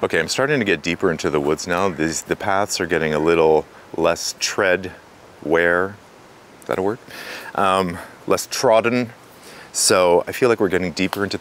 Okay, I'm starting to get deeper into the woods now. The paths are getting a little less tread wear. Is that a word? Less trodden. So I feel like we're getting deeper into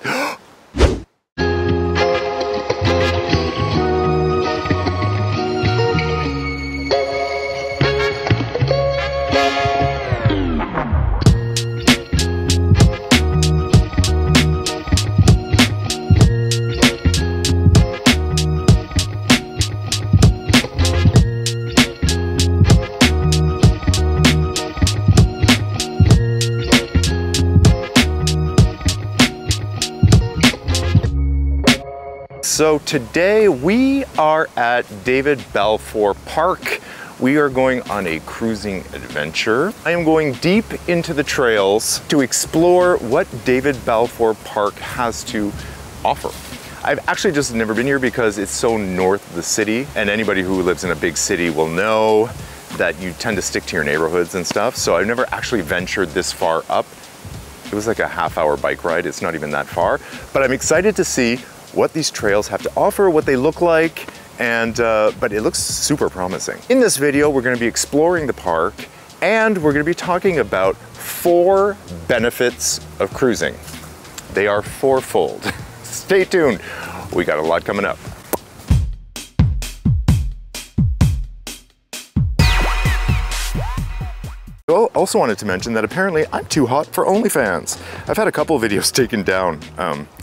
So today we are at David Balfour Park. We are going on a cruising adventure. I am going deep into the trails to explore what David Balfour Park has to offer. I've actually just never been here because it's so north of the city, and anybody who lives in a big city will know that you tend to stick to your neighborhoods and stuff. So I've never actually ventured this far up. It was like a half-hour bike ride. It's not even that far, but I'm excited to see what these trails have to offer, what they look like, and but it looks super promising. In this video, we're gonna be exploring the park, and we're gonna be talking about 4 benefits of cruising. They are fourfold. Stay tuned, we got a lot coming up. I also wanted to mention that apparently I'm too hot for OnlyFans. I've had a couple videos taken down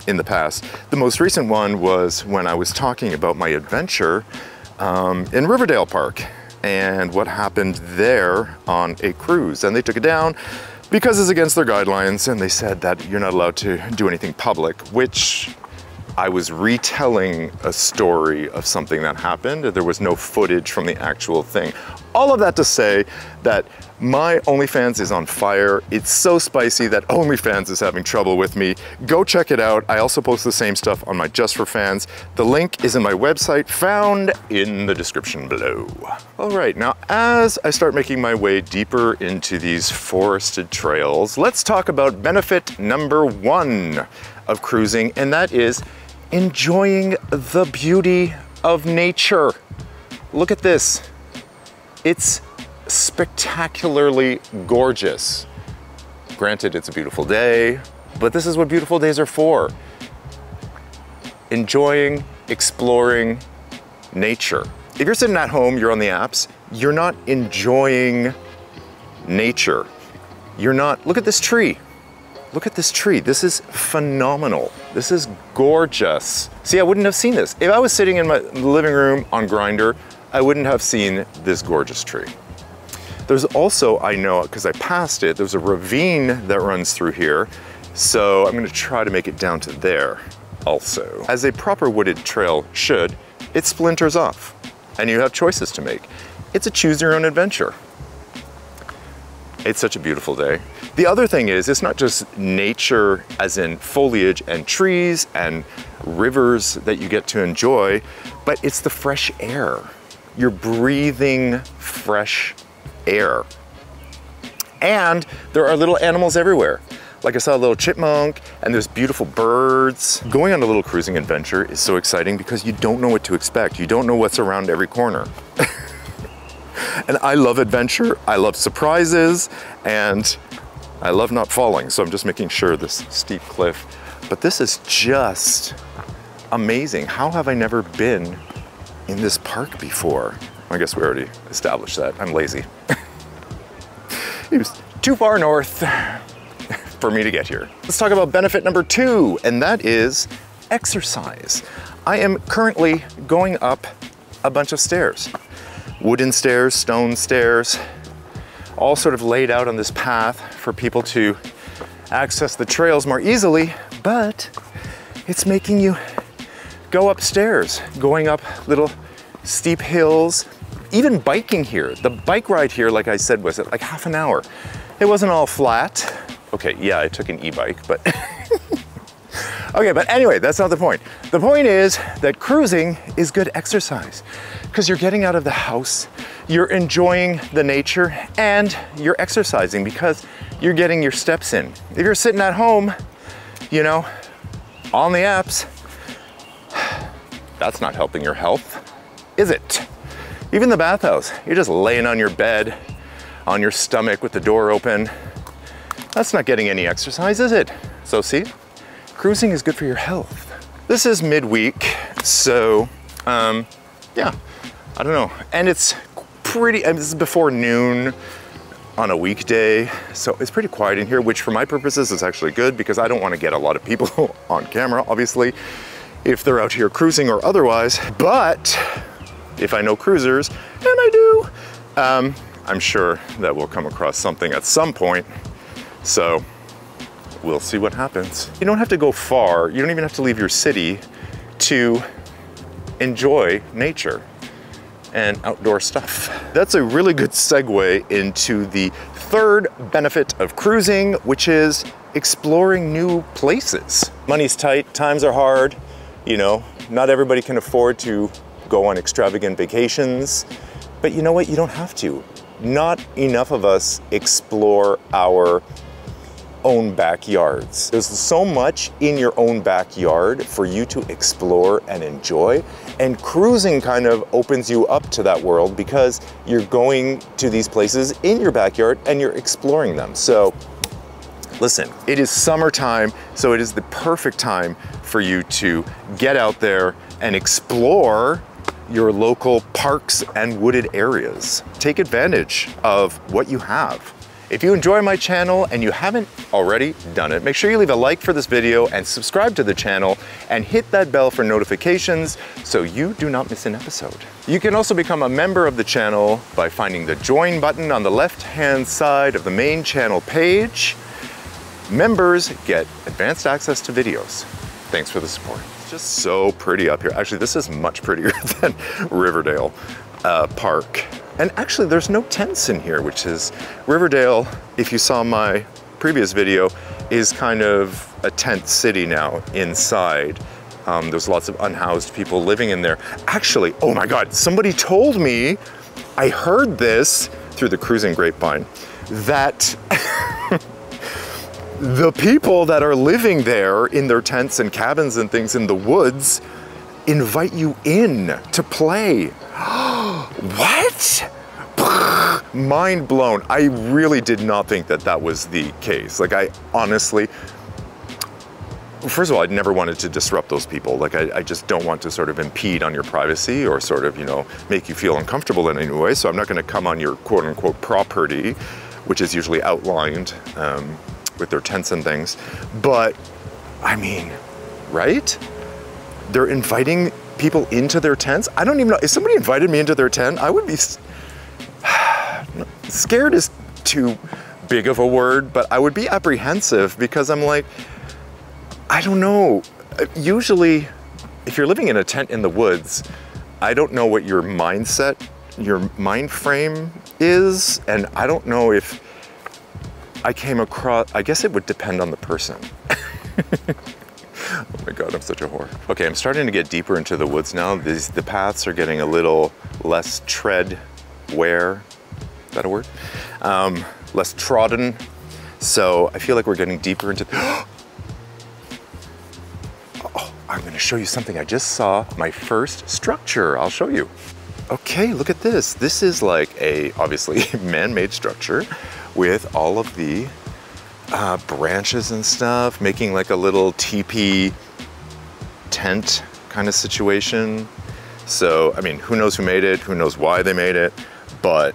in the past. The most recent one was when I was talking about my adventure in Riverdale Park and what happened there on a cruise. And they took it down because it's against their guidelines, and they said that you're not allowed to do anything public, which I was retelling a story of something that happened. There was no footage from the actual thing. All of that to say that my OnlyFans is on fire. It's so spicy that OnlyFans is having trouble with me. Go check it out. I also post the same stuff on my Just for Fans. The link is in my website, found in the description below. All right, now as I start making my way deeper into these forested trails, let's talk about benefit number 1 of cruising, and that is enjoying the beauty of nature. Look at this. It's spectacularly gorgeous. Granted, it's a beautiful day, but this is what beautiful days are for. Enjoying, exploring nature. If you're sitting at home, you're on the apps, you're not enjoying nature. You're not, look at this tree. Look at this tree. This is phenomenal. This is gorgeous. See, I wouldn't have seen this. If I was sitting in my living room on Grindr, I wouldn't have seen this gorgeous tree. There's also, I know, because I passed it, there's a ravine that runs through here. So I'm gonna try to make it down to there also. As a proper wooded trail should, it splinters off and you have choices to make. It's a choose your own adventure. It's such a beautiful day. The other thing is, it's not just nature as in foliage and trees and rivers that you get to enjoy, but it's the fresh air. You're breathing fresh air. And there are little animals everywhere. Like I saw a little chipmunk, and there's beautiful birds. Going on a little cruising adventure is so exciting because you don't know what to expect. You don't know what's around every corner. And I love adventure, I love surprises, and I love not falling. So I'm just making sure this steep cliff. But this is just amazing. How have I never been in this park before? I guess we already established that. I'm lazy. It was too far north for me to get here. Let's talk about benefit number 2, and that is exercise. I am currently going up a bunch of stairs. Wooden stairs, stone stairs, all sort of laid out on this path for people to access the trails more easily, but it's making you go upstairs, going up little steep hills, even biking here. The bike ride here, like I said, was like half an hour. It wasn't all flat. Okay, yeah, I took an e-bike, but okay, but anyway, that's not the point. The point is that cruising is good exercise because you're getting out of the house, you're enjoying the nature, and you're exercising because you're getting your steps in. If you're sitting at home, you know, on the apps, That's not helping your health, is it? Even the bathhouse, you're just laying on your bed, on your stomach with the door open. That's not getting any exercise, is it? So see, cruising is good for your health. This is midweek, so yeah, I don't know. And it's pretty, this is before noon on a weekday, so it's pretty quiet in here, which for my purposes is actually good because I don't want to get a lot of people on camera, obviously, if they're out here cruising or otherwise. But if I know cruisers, and I do, I'm sure that we'll come across something at some point. So we'll see what happens. You don't have to go far. You don't even have to leave your city to enjoy nature and outdoor stuff. That's a really good segue into the third benefit of cruising, which is exploring new places. Money's tight, times are hard, you know, not everybody can afford to go on extravagant vacations, but you know what, you don't have to. Not enough of us explore our own backyards. There's so much in your own backyard for you to explore and enjoy, and cruising kind of opens you up to that world because you're going to these places in your backyard and you're exploring them. So listen, it is summertime, so it is the perfect time for you to get out there and explore your local parks and wooded areas. Take advantage of what you have. If you enjoy my channel and you haven't already done it, make sure you leave a like for this video and subscribe to the channel and hit that bell for notifications so you do not miss an episode. You can also become a member of the channel by finding the join button on the left-hand side of the main channel page. Members get advanced access to videos. Thanks for the support. It's just so pretty up here. Actually, this is much prettier than Riverdale Park. And actually, there's no tents in here, which is, Riverdale, if you saw my previous video, is kind of a tent city now inside. There's lots of unhoused people living in there. Actually, oh my God, somebody told me, I heard this through the cruising grapevine, that the people that are living there in their tents and cabins and things in the woods invite you in to play. What? Mind blown. I really did not think that that was the case. Like, I honestly, first of all, I'd never wanted to disrupt those people. Like, I just don't want to sort of impede on your privacy or sort of, you know, make you feel uncomfortable in any way. So I'm not going to come on your quote unquote property, which is usually outlined with their tents and things. But I mean, right? They're inviting people into their tents. I don't even know, if somebody invited me into their tent, I would be, scared is too big of a word, but I would be apprehensive because I'm like, I don't know. Usually, if you're living in a tent in the woods, I don't know what your mindset, your mind frame is, and I don't know if I came across, I guess it would depend on the person. Oh my God, I'm such a whore. Okay, I'm starting to get deeper into the woods now. The paths are getting a little less tread wear. Is that a word? Less trodden. So I feel like we're getting deeper into oh, I'm gonna show you something I just saw. My first structure, I'll show you. Okay, look at this. This is like a, obviously, man-made structure with all of the branches and stuff, making like a little teepee tent kind of situation. So, I mean, who knows who made it, who knows why they made it, but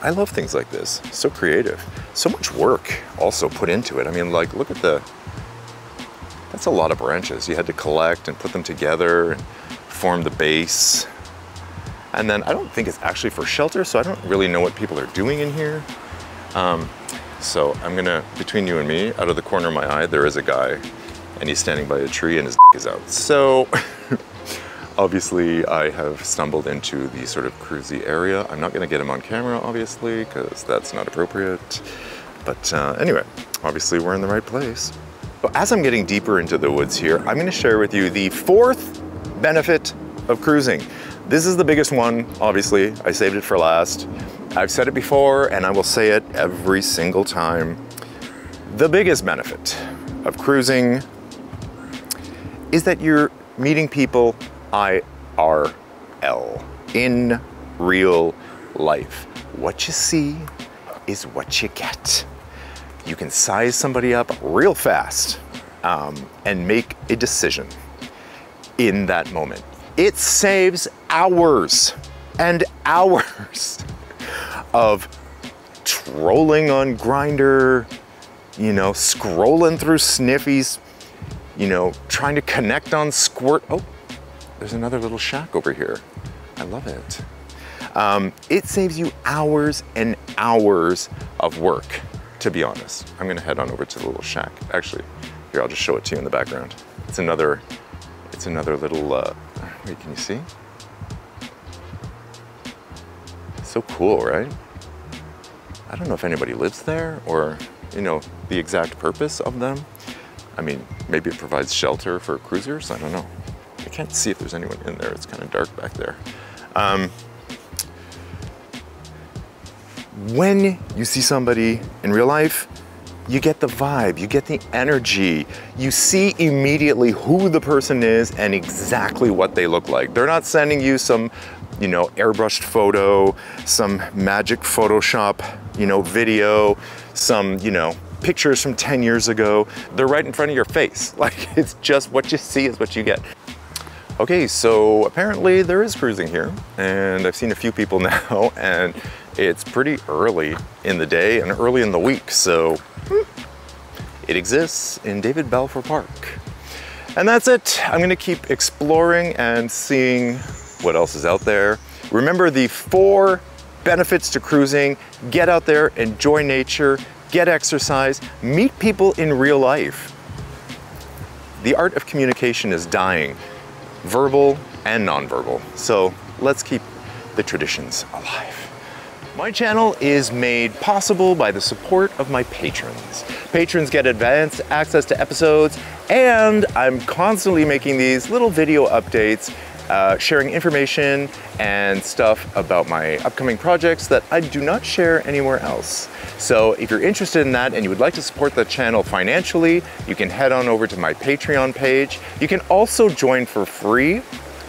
I love things like this. So creative. So much work also put into it. I mean, like, look at that's a lot of branches. You had to collect and put them together and form the base. And then I don't think it's actually for shelter, so I don't really know what people are doing in here. So I'm gonna, between you and me, out of the corner of my eye, there is a guy and he's standing by a tree and his is out. So obviously I have stumbled into the sort of cruisy area. I'm not gonna get him on camera, obviously, because that's not appropriate. But anyway, obviously we're in the right place. But as I'm getting deeper into the woods here, I'm gonna share with you the fourth benefit of cruising. This is the biggest one, obviously. I saved it for last. I've said it before and I will say it every single time. The biggest benefit of cruising is that you're meeting people I IRL, in real life. What you see is what you get. You can size somebody up real fast and make a decision in that moment. It saves hours and hours of trolling on Grindr, you know, scrolling through Sniffies, you know, trying to connect on Squirt. Oh, there's another little shack over here. I love it. It saves you hours and hours of work, to be honest. I'm gonna head on over to the little shack. Actually, here, I'll just show it to you in the background. It's another little, wait, can you see? So cool, right? I don't know if anybody lives there or, you know, the exact purpose of them. I mean, maybe it provides shelter for cruisers, I don't know. I can't see if there's anyone in there, it's kind of dark back there. When you see somebody in real life, you get the vibe, you get the energy. You see immediately who the person is and exactly what they look like. They're not sending you some, you know, airbrushed photo, some magic Photoshop, you know, video, some, you know, pictures from 10 years ago. They're right in front of your face. Like, it's just what you see is what you get. Okay, so apparently there is cruising here, and I've seen a few people now, and it's pretty early in the day and early in the week, so it exists in David Balfour Park. And that's it. I'm gonna keep exploring and seeing what else is out there. Remember the 4 benefits to cruising: get out there, enjoy nature, get exercise, meet people in real life. The art of communication is dying, verbal and nonverbal. So let's keep the traditions alive. My channel is made possible by the support of my patrons. Patrons get advanced access to episodes, and I'm constantly making these little video updates, sharing information and stuff about my upcoming projects that I do not share anywhere else. So if you're interested in that and you would like to support the channel financially, you can head on over to my Patreon page. You can also join for free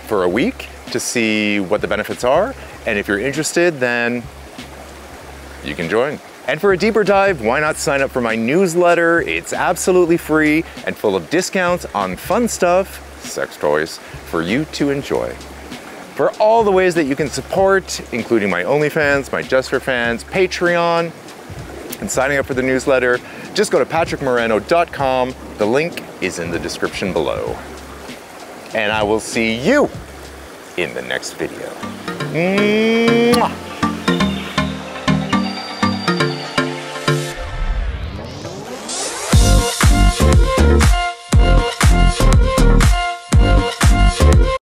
for a week to see what the benefits are. And if you're interested, then you can join. And for a deeper dive, why not sign up for my newsletter? It's absolutely free and full of discounts on fun stuff, sex toys, for you to enjoy. For all the ways that you can support, including my OnlyFans, my Just for Fans, Patreon, and signing up for the newsletter, just go to patrickmarano.com. The link is in the description below. And I will see you in the next video. Mwah!